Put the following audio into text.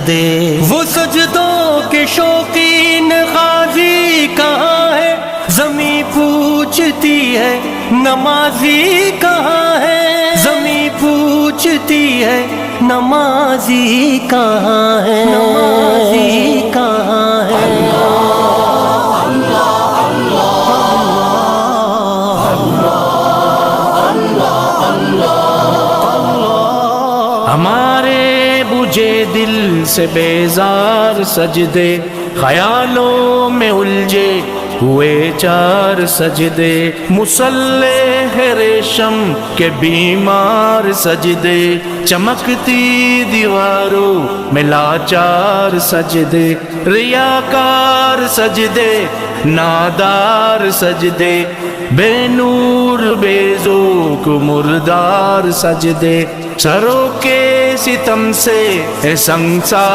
دے. وہ سجدوں کے شوقین غازی کہاں ہے؟ زمیں پوچھتی ہے نمازی کہاں ہے؟ زمیں پوچھتی ہے نمازی کہاں ہے؟ نمازی کہاں ہے؟ ہمارے بجھے دل سے بیزار سجدے، خیالوں میں الجھے ہوئے چار سجدے، مصلح ریشم کے بیمار سجدے، چمکتی دیواروں میں لاچار سجدے، ریاکار سجدے، نادار سجدے، بے نور بے ذوق مردار سجدے، سروں کے ستم سے سنگسار